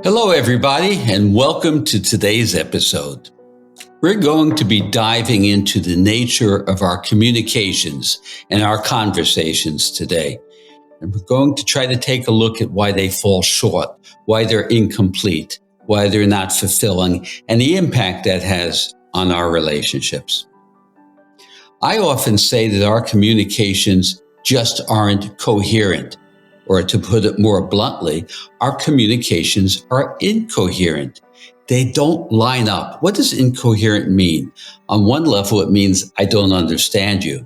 Hello, everybody, and welcome to today's episode. We're going to be diving into the nature of our communications and our conversations today. And we're going to try to take a look at why they fall short, why they're incomplete, why they're not fulfilling, and the impact that has on our relationships. I often say that our communications just aren't coherent. Or to put it more bluntly, our communications are incoherent. They don't line up. What does incoherent mean? On one level, it means I don't understand you.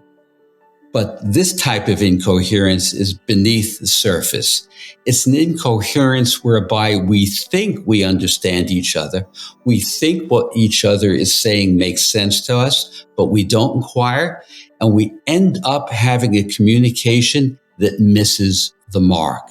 But this type of incoherence is beneath the surface. It's an incoherence whereby we think we understand each other. We think what each other is saying makes sense to us, but we don't inquire. And we end up having a communication that misses the mark.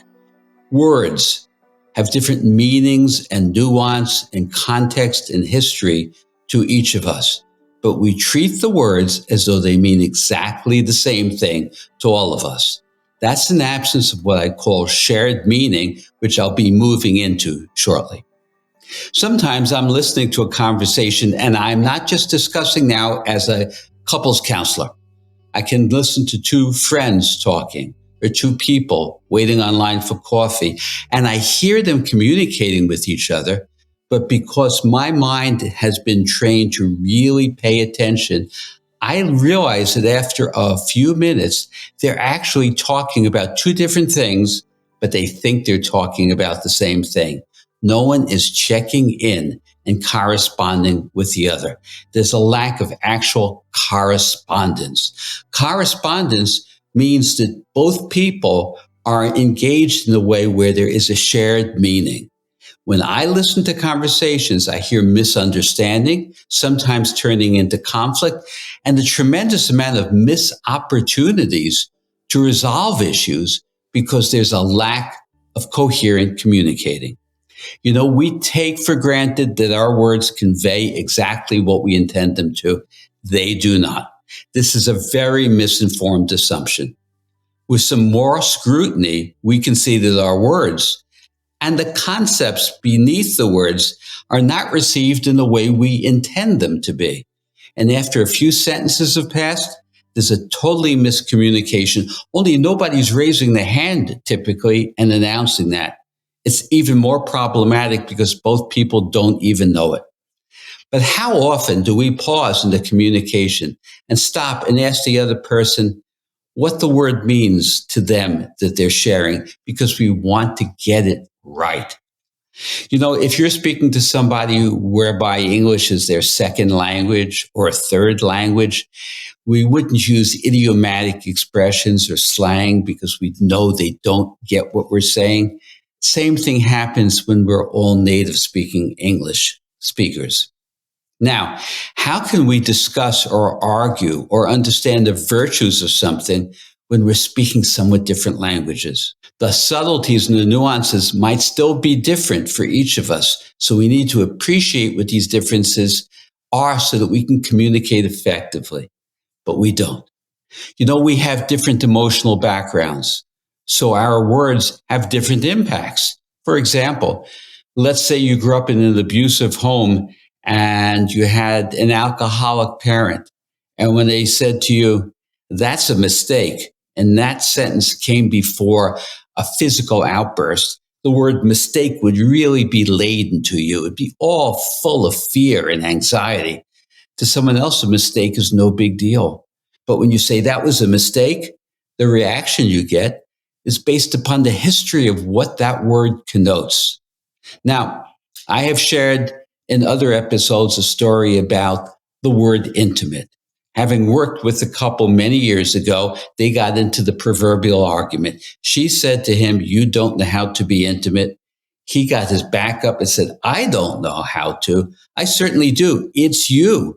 Words have different meanings and nuance and context and history to each of us, but we treat the words as though they mean exactly the same thing to all of us. That's an absence of what I call shared meaning, which I'll be moving into shortly. Sometimes I'm listening to a conversation and I'm not just discussing now as a couples counselor. I can listen to two friends talking or two people waiting online for coffee, and I hear them communicating with each other, but because my mind has been trained to really pay attention, I realize that after a few minutes, they're actually talking about two different things, but they think they're talking about the same thing. No one is checking in and corresponding with the other. There's a lack of actual correspondence. Correspondence means that both people are engaged in a way where there is a shared meaning. When I listen to conversations, I hear misunderstanding, sometimes turning into conflict, and a tremendous amount of missed opportunities to resolve issues because there's a lack of coherent communicating. You know, we take for granted that our words convey exactly what we intend them to. They do not. This is a very misinformed assumption. With some more scrutiny, we can see that our words and the concepts beneath the words are not received in the way we intend them to be. And after a few sentences have passed, there's a totally miscommunication, only nobody's raising their hand typically and announcing that. It's even more problematic because both people don't even know it. But how often do we pause in the communication and stop and ask the other person what the word means to them that they're sharing because we want to get it right? You know, if you're speaking to somebody whereby English is their second language or a third language, we wouldn't use idiomatic expressions or slang because we know they don't get what we're saying. Same thing happens when we're all native speaking English speakers. Now, how can we discuss or argue or understand the virtues of something when we're speaking somewhat different languages? The subtleties and the nuances might still be different for each of us. So we need to appreciate what these differences are so that we can communicate effectively. But we don't. You know, we have different emotional backgrounds. So our words have different impacts. For example, let's say you grew up in an abusive home and you had an alcoholic parent. And when they said to you, that's a mistake, and that sentence came before a physical outburst, the word mistake would really be laden to you. It'd be all full of fear and anxiety. To someone else, a mistake is no big deal. But when you say that was a mistake, the reaction you get is based upon the history of what that word connotes. Now, I have shared in other episodes a story about the word intimate. Having worked with a couple many years ago, they got into the proverbial argument. She said to him, "You don't know how to be intimate." He got his back up and said, "I don't know how to. I certainly do. It's you."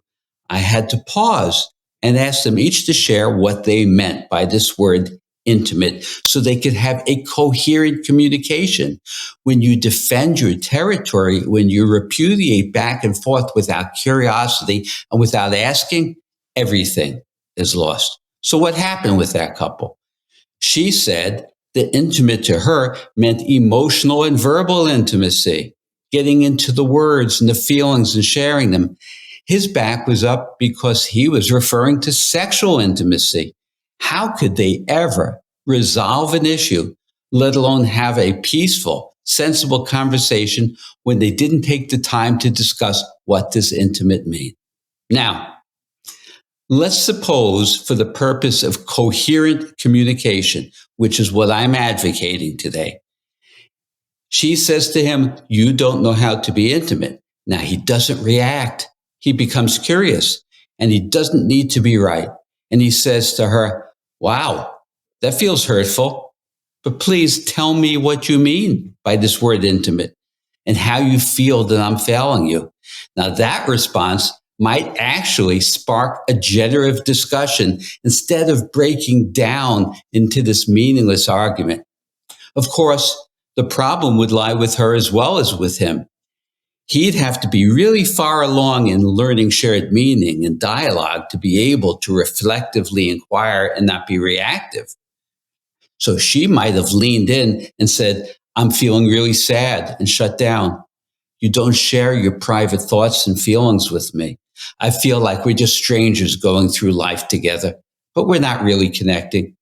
I had to pause and ask them each to share what they meant by this word intimate so they could have a coherent communication. When you defend your territory, when you repudiate back and forth without curiosity and without asking, everything is lost. So what happened with that couple? She said that intimate to her meant emotional and verbal intimacy. getting into the words and the feelings and sharing them. His back was up because he was referring to sexual intimacy. How could they ever resolve an issue, let alone have a peaceful, sensible conversation when they didn't take the time to discuss what does intimate mean? Now, let's suppose for the purpose of coherent communication, which is what I'm advocating today, she says to him, "You don't know how to be intimate." Now he doesn't react. He becomes curious and he doesn't need to be right. And he says to her, "Wow, that feels hurtful, but please tell me what you mean by this word intimate and how you feel that I'm failing you." Now that response might actually spark a generative discussion instead of breaking down into this meaningless argument. Of course, the problem would lie with her as well as with him. He'd have to be really far along in learning shared meaning and dialogue to be able to reflectively inquire and not be reactive. So she might have leaned in and said, "I'm feeling really sad," and shut down. "You don't share your private thoughts and feelings with me. I feel like we're just strangers going through life together, but we're not really connecting.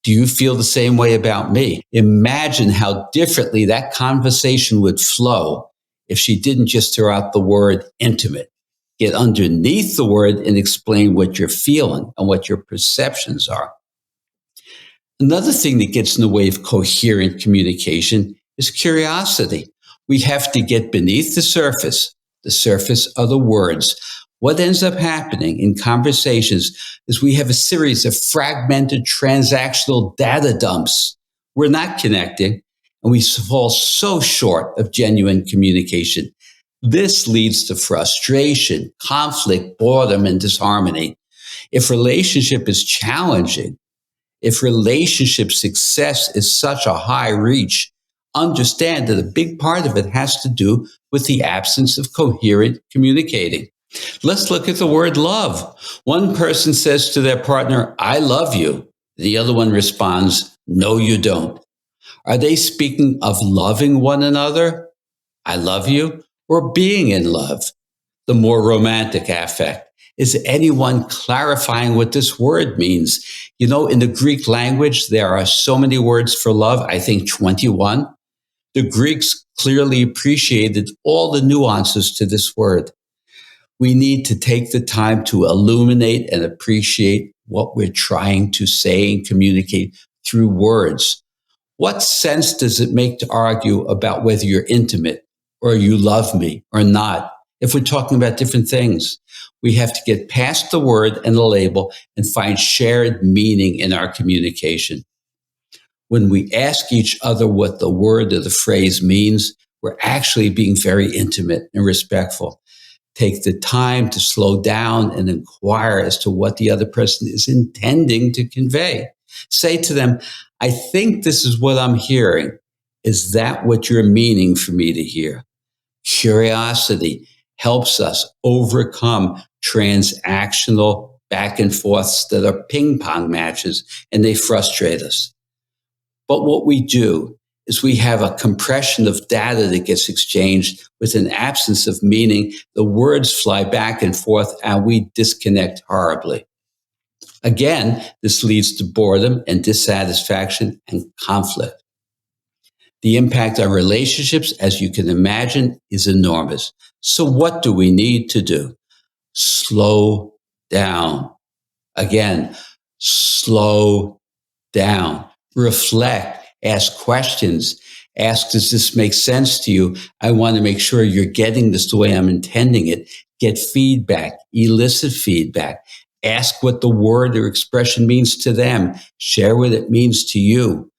Do you feel the same way about me?" Imagine how differently that conversation would flow if she didn't just throw out the word intimate. Get underneath the word and explain what you're feeling and what your perceptions are. Another thing that gets in the way of coherent communication is curiosity. We have to get beneath the surface of the words. What ends up happening in conversations is we have a series of fragmented transactional data dumps. We're not connecting, and we fall so short of genuine communication. This leads to frustration, conflict, boredom, and disharmony. If relationship is challenging, if relationship success is such a high reach, understand that a big part of it has to do with the absence of coherent communicating. Let's look at the word love. One person says to their partner, "I love you." The other one responds, "No, you don't." Are they speaking of loving one another, "I love you," or being in love, the more romantic affect? Is anyone clarifying what this word means? You know, in the Greek language, there are so many words for love, I think 21. The Greeks clearly appreciated all the nuances to this word. We need to take the time to illuminate and appreciate what we're trying to say and communicate through words. What sense does it make to argue about whether you're intimate or you love me or not if we're talking about different things? We have to get past the word and the label and find shared meaning in our communication. When we ask each other what the word or the phrase means, we're actually being very intimate and respectful. Take the time to slow down and inquire as to what the other person is intending to convey. Say to them, "I think this is what I'm hearing. Is that what you're meaning for me to hear?" Curiosity helps us overcome transactional back and forths that are ping pong matches and they frustrate us. But what we do is we have a compression of data that gets exchanged with an absence of meaning. The words fly back and forth and we disconnect horribly. Again, this leads to boredom and dissatisfaction and conflict. The impact on relationships, as you can imagine, is enormous. So what do we need to do? Slow down. Again, slow down. Reflect. Ask questions. Ask, does this make sense to you? I want to make sure you're getting this the way I'm intending it. Get feedback. Elicit feedback. Ask what the word or expression means to them. Share what it means to you.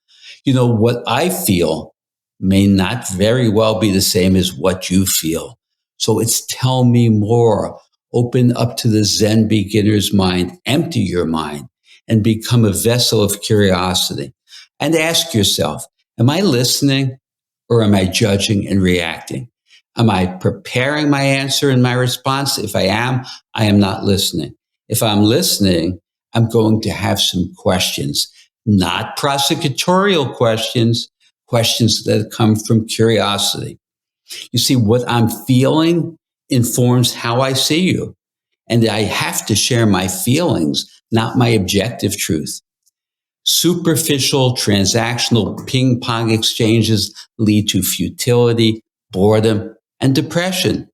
You know, what I feel may not very well be the same as what you feel. So it's tell me more. Open up to the Zen beginner's mind. Empty your mind and become a vessel of curiosity. And ask yourself, am I listening or am I judging and reacting? Am I preparing my answer and my response? If I am not listening. If I'm listening, I'm going to have some questions, not prosecutorial questions, questions that come from curiosity. You see, what I'm feeling informs how I see you. And I have to share my feelings, not my objective truth. Superficial transactional ping pong exchanges lead to futility, boredom, and depression.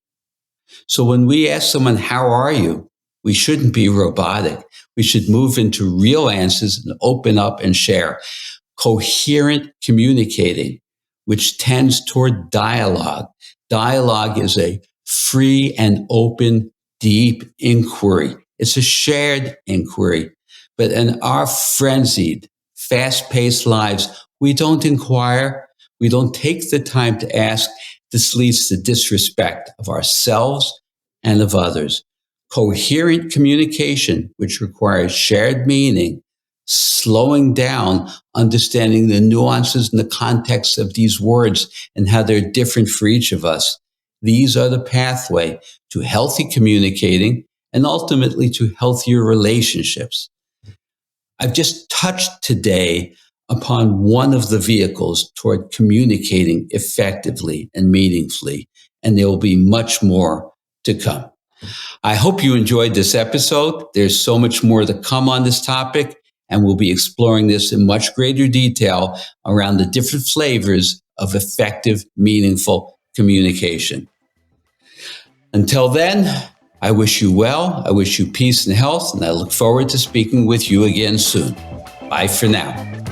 So when we ask someone, how are you? We shouldn't be robotic. We should move into real answers and open up and share. Coherent communicating, which tends toward dialogue. Dialogue is a free and open, deep inquiry. It's a shared inquiry. But in our frenzied, fast paced lives, we don't inquire. We don't take the time to ask. This leads to disrespect of ourselves and of others. Coherent communication, which requires shared meaning, slowing down, understanding the nuances and the context of these words and how they're different for each of us. These are the pathway to healthy communicating and ultimately to healthier relationships. I've just touched today upon one of the vehicles toward communicating effectively and meaningfully, and there will be much more to come. I hope you enjoyed this episode. There's so much more to come on this topic, and we'll be exploring this in much greater detail around the different flavors of effective, meaningful communication. Until then, I wish you well. I wish you peace and health, and I look forward to speaking with you again soon. Bye for now.